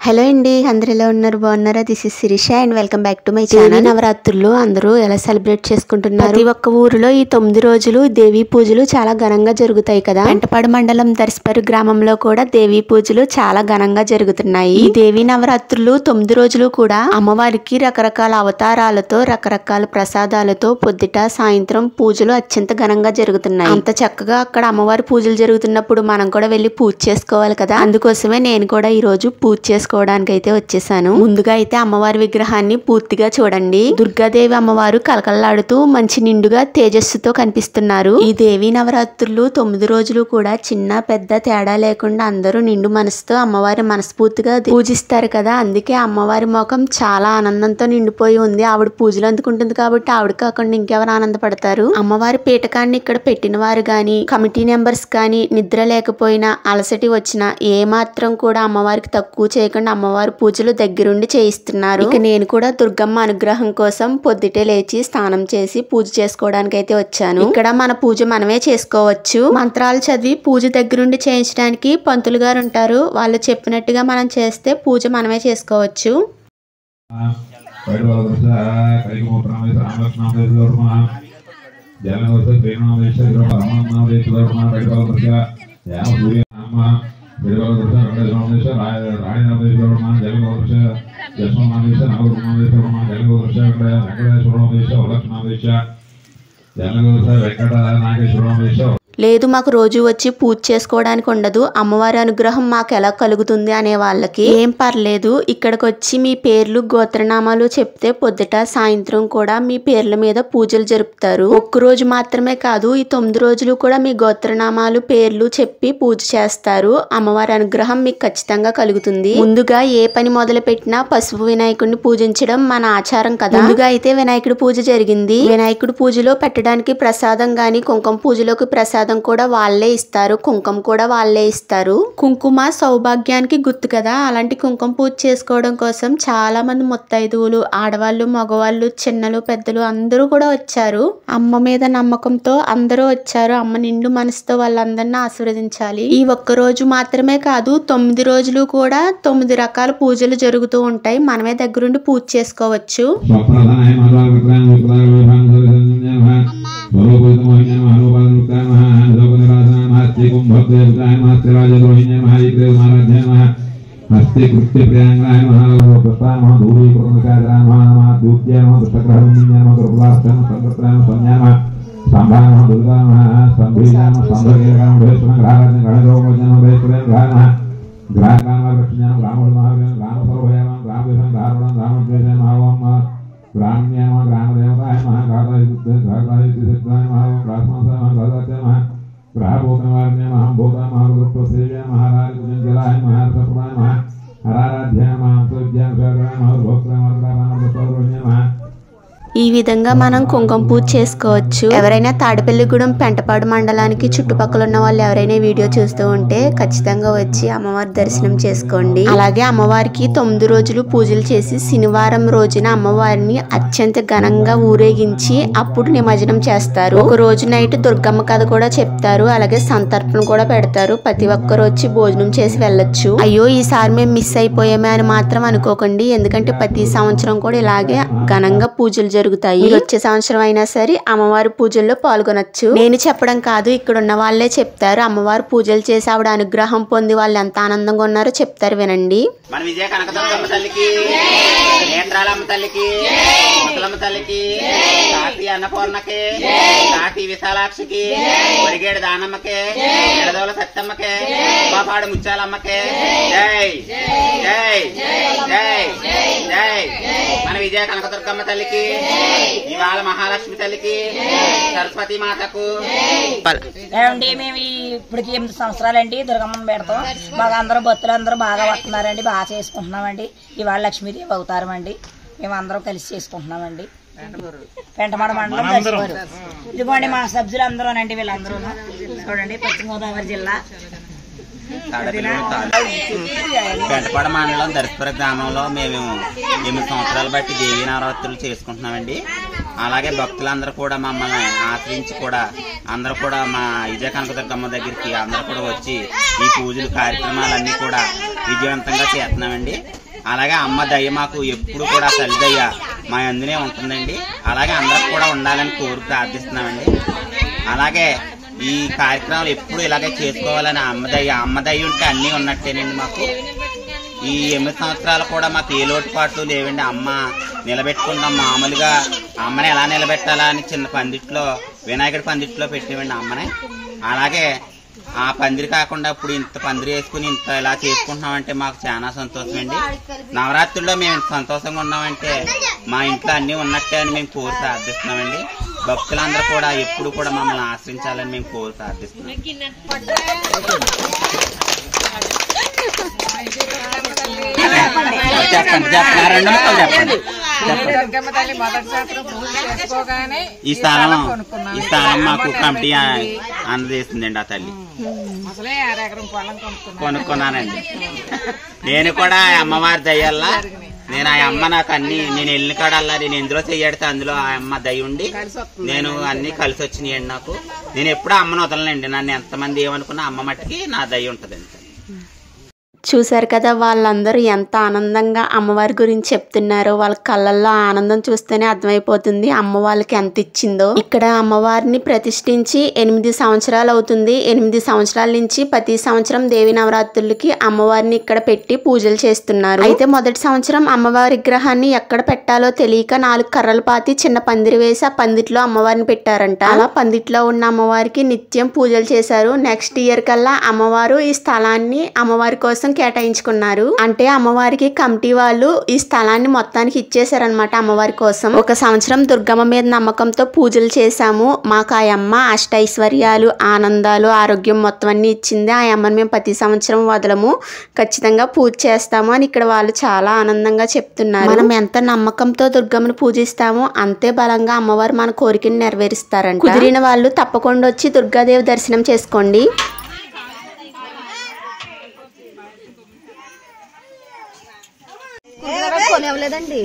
Hello అండి, అందరూ ఎలా ఉన్నారు? బాగున్నారా? This is Shirisha and welcome back to my channel. నవరాత్రులు అందరూ ఎలా సెలబ్రేట్ చేసుకుంటున్నారు? ప్రతి ఒక్క ఊరిలో ఈ 9 రోజులు దేవీ పూజలు చాలా ఘనంగా జరుగుతాయి కదా. పెంటపాడు మండలం దర్శపరు గ్రామంలో కూడా దేవీ పూజలు చాలా ఘనంగా జరుగుతున్నాయి. ఈ దేవీ నవరాత్రులు 9 రోజులు కూడా అమ్మవారికి రకరకాల అవతారాలతో రకరకాల ప్రసాదాలతో పొద్దుట సాయంత్రం పూజలు అత్యంత ఘనంగా జరుగుతున్నాయి. అంత చక్కగా అక్కడ అమ్మవారి పూజలు జరుగుతున్నప్పుడు మనం కూడా వెళ్ళి పూజ చేసుకోవాలి కదా. అందుకోసమే నేను కూడా ఈ రోజు పూజ చేసుకోవడానికి అయితే వచ్చేసాను. ముందుగా అయితే అమ్మవారి విగ్రహాన్ని పూర్తిగా చూడండి. దుర్గాదేవి అమ్మవారు కలకల్లాడుతూ మంచి నిండుగా తేజస్సుతో కనిపిస్తున్నారు. ఈ దేవీ నవరాత్రులు 9 రోజులు కూడా చిన్న పెద్ద తేడా లేకుండా అందరూ నిండు మనసుతో అమ్మవారి మనస్ఫూర్తిగా పూజిస్తారు కదా. అందుకే అమ్మవారి ముఖం చాలా ఆనందంతో నిండిపోయి ఉంది. ఆవిడ పూజలు అందుకుంటుంది కాబట్టి ఆవిడ కాకుండా ఇంకెవరు ఆనందపడతారు? అమ్మవారి పీఠకాన్ని ఇక్కడ పెట్టిన వారు గాని కమిటీ మెంబర్స్ కానీ నిద్ర లేకపోయినా అలసటి వచ్చినా ఏ మాత్రం కూడా అమ్మవారికి తక్కువ చేయకుండా అమ్మవారి పూజలు దగ్గరుండి చేయిస్తున్నారు. ఇక నేను కూడా దుర్గమ్మ అనుగ్రహం కోసం పొద్దుటే లేచి స్నానం చేసి పూజ చేసుకోవడానికి అయితే వచ్చాను. ఇక్కడ మన పూజ మనమే చేసుకోవచ్చు. మంత్రాలు చదివి పూజ దగ్గరుండి చేయించడానికి పంతులు గారు ఉంటారు. వాళ్ళు చెప్పినట్టుగా మనం చేస్తే పూజ మనమే చేసుకోవచ్చు. లేదు మాకు రోజు వచ్చి పూజ చేసుకోవడానికి ఉండదు, అమ్మవారి అనుగ్రహం మాకు ఎలా కలుగుతుంది అనే వాళ్ళకి ఏం పర్లేదు. ఇక్కడికి వచ్చి మీ పేర్లు గోత్రనామాలు చెప్తే పొద్దుట సాయంత్రం కూడా మీ పేర్ల మీద పూజలు జరుపుతారు. ఒక్క రోజు మాత్రమే కాదు, ఈ 9 రోజులు కూడా మీ గోత్రనామాలు పేర్లు చెప్పి పూజ చేస్తారు. అమ్మవారి అనుగ్రహం మీకు ఖచ్చితంగా కలుగుతుంది. ముందుగా ఏ పని మొదలు పెట్టినా పసుపు వినాయకుడిని పూజించడం మన ఆచారం కదా. ముందుగా అయితే వినాయకుడి పూజ జరిగింది. వినాయకుడి పూజలో పెట్టడానికి ప్రసాదం గాని కుంకుమ పూజలోకి ప్రసాదం కూడా వాళ్ళే ఇస్తారు. కుంకుమ కూడా వాళ్ళే ఇస్తారు. కుంకుమ సౌభాగ్యానికి గుర్తు కదా. అలాంటి కుంకుమ పూజ చేసుకోవడం కోసం చాలా మంది ముత్తైదువులు, ఆడవాళ్ళు, మగవాళ్ళు, చిన్నలు, పెద్దలు అందరూ కూడా వచ్చారు. అమ్మ మీద నమ్మకంతో అందరూ వచ్చారు. అమ్మ నిండు మనసుతో వాళ్ళందరినీ ఆశీర్వదించాలి. ఈ ఒక్క రోజు మాత్రమే కాదు, 9 రోజులు కూడా 9 రకాల పూజలు జరుగుతూ ఉంటాయి. మనమే దగ్గరుండి పూజ చేసుకోవచ్చు. हस्ते कृत्य प्रियांगाय महाप्रस्थान महाधूरी प्रकाशराय महाद्युत्य महादुष्टग्रहण्य महाप्रभुलास्थान संगत्राय संज्ञान संभाय महादुर्गा महासंभीजान संभर्गेगाम भैष्णव ग्राहन गणरोगजन भैष्णव ग्राहन ग्राहकाम लक्ष्म्याम ग्रामोद महागण ग्राम सर्वयाम ग्राम विषम धारणं ग्राम द्वेषं महावम ग्राम्याम ग्राम देवताय महागादाय युद्ध गादाय सिद्धाय महावम ग्रासमसा महागादाय महा ग्राहभूतवार्ण्य महाभूता महाभूत सेव्य महाराज जलाय महासपुराय महा हराराध्य महासुज्ञ सर्वाय महाभोक्ता महाग्रामः महा ఈ విధంగా మనం కుంకుమ పూజ చేసుకోవచ్చు. ఎవరైనా తాడిపల్లిగూడెం పెంటపాడు మండలానికి చుట్టుపక్కల ఉన్న వాళ్ళు ఎవరైనా వీడియో చూస్తూ ఉంటే ఖచ్చితంగా వచ్చి అమ్మవారి దర్శనం చేసుకోండి. అలాగే అమ్మవారికి 9 రోజులు పూజలు చేసి శనివారం రోజున అమ్మవారిని అత్యంత ఘనంగా ఊరేగించి అప్పుడు నిమజ్జనం చేస్తారు. ఒక రోజు నైట్ దుర్గమ్మ కథ కూడా చెప్తారు. అలాగే సంతర్పణ కూడా పెడతారు. ప్రతి ఒక్కరు వచ్చి భోజనం చేసి వెళ్ళొచ్చు. అయ్యో ఈసారి మేము మిస్ అయిపోయామే అని మాత్రం అనుకోకండి. ఎందుకంటే ప్రతి సంవత్సరం కూడా ఇలాగే ఘనంగా పూజలు జరుగుతాయి. వచ్చే సంవత్సరం అయినా సరే అమ్మవారి పూజల్లో పాల్గొనొచ్చు. నేను చెప్పడం కాదు, ఇక్కడ ఉన్న వాళ్ళే చెప్తారు. అమ్మవారి పూజలు చేసి ఆవిడ అనుగ్రహం పొంది వాళ్ళు ఎంత ఆనందంగా ఉన్నారో చెప్తారు, వినండి. మన విజయ కనకదుర్గమ్మ తల్లికి, నేత్రాలమ్మ తల్లికి, ముసలమ్మ తల్లికి, కాశీ అన్నపూర్ణకి, కాశీ విశాలాక్షికి, వరిగేడు దానమ్మకి, ఎడదోల సత్తమ్మకి, బాపాడు ముత్యాలమ్మకి జై జై జై జై. మన విజయ కనకదుర్గమ్మ తల్లికి, ఇవాళ మహాలక్ష్మి తల్లికి, సరస్వతి మాతకు. ఏమండి మేము ఇప్పటికి 8 సంవత్సరాలండి దుర్గమ్మను పెడతాం. బాగా అందరూ భక్తులు అందరూ బాగా వస్తున్నారండి, బాగా చేసుకుంటున్నామండి. ఇవాళ లక్ష్మీదేవి అవతారం అండి. మేము అందరం కలిసి చేసుకుంటున్నామండి. పెంటపాడు మండలం దర్శపరు. ఇదిగోండి మా సభ్యులు అందరూనండి. వీళ్ళందరూ చూడండి, పశ్చిమ గోదావరి జిల్లా పెంటపాడు మండలం దర్శపరు గ్రామంలో మేము 8 సంవత్సరాలు బట్టి దేవీ నవరాత్రులు చేసుకుంటున్నామండి. అలాగే భక్తులందరూ కూడా మమ్మల్ని ఆశ్రయించి కూడా అందరూ కూడా మా విజయ కనకదుర్గమ్మ దగ్గరికి అందరూ కూడా వచ్చి ఈ పూజలు కార్యక్రమాలన్నీ కూడా విజయవంతంగా చేస్తున్నామండి. అలాగే అమ్మ దయ మాకు ఎప్పుడు కూడా తల్లిదయ్య మా అందునే ఉంటుందండి. అలాగే అందరికి కూడా ఉండాలని కోరి ప్రార్థిస్తున్నామండి. అలాగే ఈ కార్యక్రమాలు ఎప్పుడు ఇలాగే చేసుకోవాలని అమ్మ దయ ఉంటే అన్నీ ఉన్నట్టేనండి. మాకు ఈ 8 సంవత్సరాలు కూడా మాకు ఏ లోటుపాట్లు లేవండి. అమ్మ నిలబెట్టుకున్నాం. మామూలుగా అమ్మని ఎలా నిలబెట్టాలా అని చిన్న పందిట్లో వినాయకుడి పందిట్లో పెట్టామండి అమ్మని. అలాగే ఆ పందిరి కాకుండా ఇప్పుడు ఇంత పందిరి వేసుకుని ఇంత ఇలా చేసుకుంటున్నామంటే మాకు చాలా సంతోషం అండి. నవరాత్రుల్లో మేము ఇంత సంతోషంగా ఉన్నామంటే మా ఇంట్లో అన్నీ ఉన్నట్టే అని మేము కోరి ప్రార్థిస్తున్నామండి. భక్తులందరూ కూడా ఎప్పుడు కూడా మమ్మల్ని ఆశ్రయించాలని మేము కోరి ప్రార్థిస్తున్నాం. ఈ స్థలం మాకు కమిటీ అందజేస్తుందండి. ఆ తల్లి కొనుక్కున్నానండి. నేను కూడా అమ్మవారి దయ్యల్లా నేను ఆ అమ్మ నాకు అన్ని నేను వెళ్ళిన కాడల్లా నేను ఎందులో చెయ్యాడితే అందులో ఆ అమ్మ దయ ఉండి నేను అన్ని కలిసి వచ్చినాయండి. నాకు నేను ఎప్పుడూ అమ్మను వదలనండి. నన్ను ఎంతమంది ఏమనుకున్నా అమ్మ మట్టికి నా దయ ఉంటుందండి. చూశారు కదా వాళ్ళందరూ ఎంత ఆనందంగా అమ్మవారి గురించి చెప్తున్నారో. వాళ్ళ కళ్ళల్లో ఆనందం చూస్తేనే అర్థమైపోతుంది అమ్మ వాళ్ళకి ఎంత ఇచ్చిందో. ఇక్కడ అమ్మవారిని ప్రతిష్ఠించి 8 సంవత్సరాలు అవుతుంది. 8 సంవత్సరాల నుంచి ప్రతి సంవత్సరం దేవి నవరాత్రులకి అమ్మవారిని ఇక్కడ పెట్టి పూజలు చేస్తున్నారు. అయితే మొదటి సంవత్సరం అమ్మవారి విగ్రహాన్ని ఎక్కడ పెట్టాలో తెలియక 4 కర్రలు పాతి చిన్న పందిరి వేసి ఆ పందిట్లో అమ్మవారిని పెట్టారంట. అలా పందిట్లో ఉన్న అమ్మవారికి నిత్యం పూజలు చేశారు. నెక్స్ట్ ఇయర్ కల్లా అమ్మవారు ఈ స్థలాన్ని అమ్మవారి కోసం కేటాయించుకున్నారు. అంటే అమ్మవారికి కమిటీ వాళ్ళు ఈ స్థలాన్ని మొత్తానికి ఇచ్చేసారనమాట అమ్మవారి కోసం. ఒక సంవత్సరం దుర్గమ్మ మీద నమ్మకంతో పూజలు చేశాము. మాకు ఆ అమ్మ అష్టైశ్వర్యాలు, ఆనందాలు, ఆరోగ్యం మొత్తం అన్ని ఇచ్చింది. ఆ అమ్మని మేము ప్రతి సంవత్సరం వదలము, ఖచ్చితంగా పూజ చేస్తాము అని ఇక్కడ వాళ్ళు చాలా ఆనందంగా చెప్తున్నారు. మనం ఎంత నమ్మకంతో దుర్గమ్మని పూజిస్తామో అంతే బలంగా అమ్మవారు మన కోరికని నెరవేరుస్తారంట. కుదిరిన వాళ్ళు తప్పకుండా వచ్చి దుర్గాదేవి దర్శనం చేసుకోండి. కొనేవలేదండి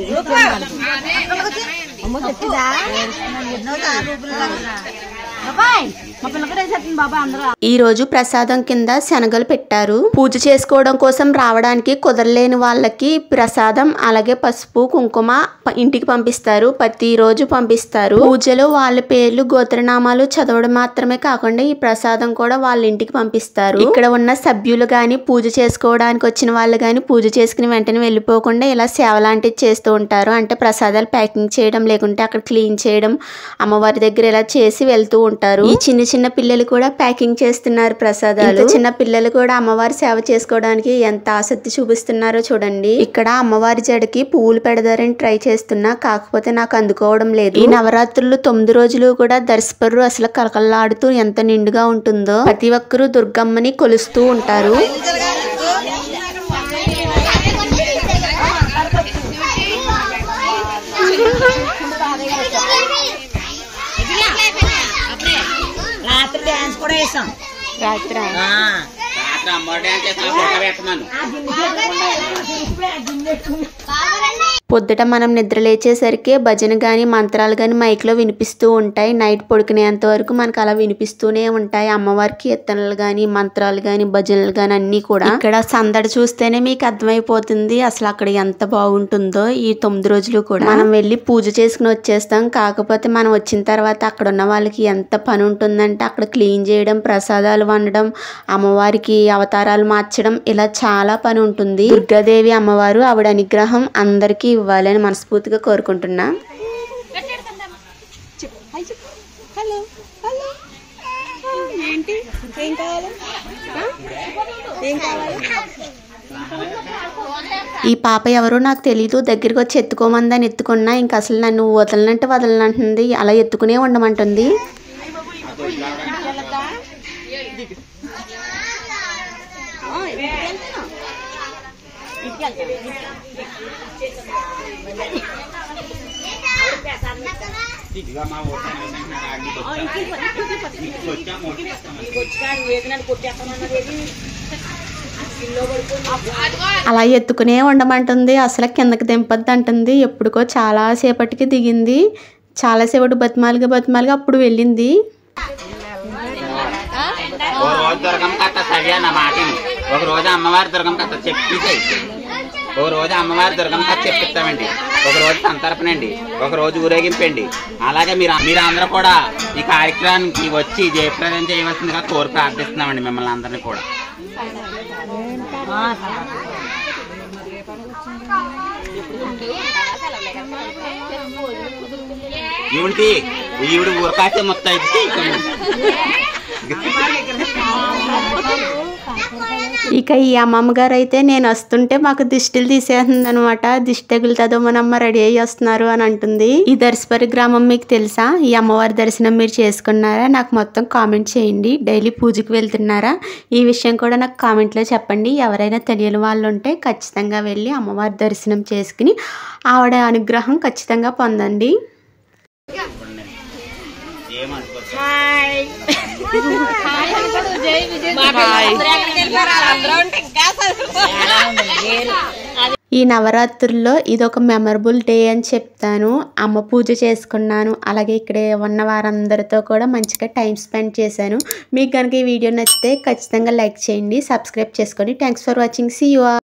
ఈ రోజు ప్రసాదం కింద శనగలు పెట్టారు. పూజ చేసుకోవడం కోసం రావడానికి కుదరలేని వాళ్ళకి ప్రసాదం అలాగే పసుపు కుంకుమ ఇంటికి పంపిస్తారు. ప్రతి రోజు పంపిస్తారు. పూజలు వాళ్ళ పేర్లు గోత్రనామాలు చదవడం మాత్రమే కాకుండా ఈ ప్రసాదం కూడా వాళ్ళ ఇంటికి పంపిస్తారు. ఇక్కడ ఉన్న సభ్యులు గాని పూజ చేసుకోవడానికి వచ్చిన వాళ్ళు గాని పూజ చేసుకుని వెంటనే వెళ్ళిపోకుండా ఇలా సేవ లాంటిది చేస్తూ ఉంటారు. అంటే ప్రసాదాలు ప్యాకింగ్ చేయడం లేకుంటే అక్కడ క్లీన్ చేయడం అమ్మవారి దగ్గర ఇలా చేసి వెళ్తూ ఉంటారు. ఈ చిన్న చిన్న పిల్లలు కూడా ప్యాకింగ్ చేస్తున్నారు ప్రసాదాలు. చిన్న పిల్లలు కూడా అమ్మవారి సేవ చేసుకోవడానికి ఎంత ఆసక్తి చూపిస్తున్నారో చూడండి. ఇక్కడ అమ్మవారి జడకి పువ్వులు పెడదారని ట్రై చేస్తున్నా, కాకపోతే నాకు అందుకోవడం లేదు. ఈ నవరాత్రులు 9 రోజులు కూడా దర్శపర్రు అసలు కలకల్లాడుతూ ఎంత నిండుగా ఉంటుందో. ప్రతి ఒక్కరూ దుర్గమ్మని కొలుస్తూ ఉంటారు. రాత్రి డాన్స్ కూడా వేసాం. రాత్రి పొద్దుట మనం నిద్ర లేచేసరికి భజన గాని మంత్రాలు గాని మైక్ లో వినిపిస్తూ ఉంటాయి. నైట్ పడుకునేంత వరకు మనకు అలా వినిపిస్తూనే ఉంటాయి. అమ్మవారి కీర్తనలు గాని మంత్రాలు గాని భజనలు గాని అన్ని కూడా. ఇక్కడ సందడి చూస్తేనే మీకు అర్థమైపోతుంది అసలు అక్కడ ఎంత బాగుంటుందో. ఈ 9 రోజులు కూడా మనం వెళ్ళి పూజ చేసుకుని వచ్చేస్తాం. కాకపోతే మనం వచ్చిన తర్వాత అక్కడ ఉన్న వాళ్ళకి ఎంత పని ఉంటుందంటే అక్కడ క్లీన్ చేయడం, ప్రసాదాలు వండడం, అమ్మవారికి అవతారాలు మార్చడం, ఇలా చాలా పని ఉంటుంది. దుర్గాదేవి అమ్మవారు ఆవిడ అనుగ్రహం అందరికీ ఇవ్వాలని మనస్ఫూర్తిగా కోరుకుంటున్నా. ఈ పాప ఎవరో నాకు తెలీదు. దగ్గరికి వచ్చి ఎత్తుకోమందని ఎత్తుకున్నా, ఇంకా అసలు నన్ను వదలనంటే వదలనంటుంది. అలా ఎత్తుకునే ఉండమంటుంది. అలా ఎత్తుకునే ఉండమంటుంది. అసలు కిందకి దింపద్దు అంటుంది. ఎప్పుడుకో చాలా సేపటికి దిగింది. చాలాసేపటి బతిమాలిగా అప్పుడు వెళ్ళింది. ఓ రోజు దుర్గమ్మ కథ చదివా నా మాటని. ఒక రోజు అమ్మవారి దుర్గమ్మ కథ చెప్పితే, ఓ రోజు అమ్మవారి దుర్గమ్మ కథ చెప్పిస్తామండి, ఒక రోజు సంతర్పణండి, ఒక రోజు ఊరేగింపండి. అలాగే మీరు అందరూ కూడా ఈ కార్యక్రమానికి వచ్చి జయప్రదం చేయవలసిందిగా కోరి ప్రార్థిస్తున్నామండి మిమ్మల్ని అందరినీ కూడా. ఈవిడ ఊరకాసే మొత్తం ఇక ఈ అమ్మమ్మ గారు అయితే నేను వస్తుంటే మాకు దిష్టిలు తీసేస్తుంది అనమాట. దిష్టి తగులుతుందో మనమ్మ రెడీ అయ్యి వస్తున్నారు అని అంటుంది. ఈ దర్శపరి గ్రామం మీకు తెలుసా? ఈ అమ్మవారి దర్శనం మీరు చేసుకున్నారా? నాకు మొత్తం కామెంట్ చేయండి. డైలీ పూజకి వెళ్తున్నారా? ఈ విషయం కూడా నాకు కామెంట్లో చెప్పండి. ఎవరైనా తెలియని వాళ్ళు ఉంటే ఖచ్చితంగా వెళ్ళి అమ్మవారి దర్శనం చేసుకుని ఆవిడ అనుగ్రహం ఖచ్చితంగా పొందండి. ఈ నవరాత్రుల్లో ఇదొక మెమరబుల్ డే అని చెప్తాను. అమ్మ పూజ చేసుకున్నాను, అలాగే ఇక్కడ ఉన్న వారందరితో కూడా మంచిగా టైం స్పెండ్ చేశాను. మీకు కనుక ఈ వీడియో నచ్చితే ఖచ్చితంగా లైక్ చేయండి, సబ్స్క్రైబ్ చేసుకోండి. Thanks for watching. See you all.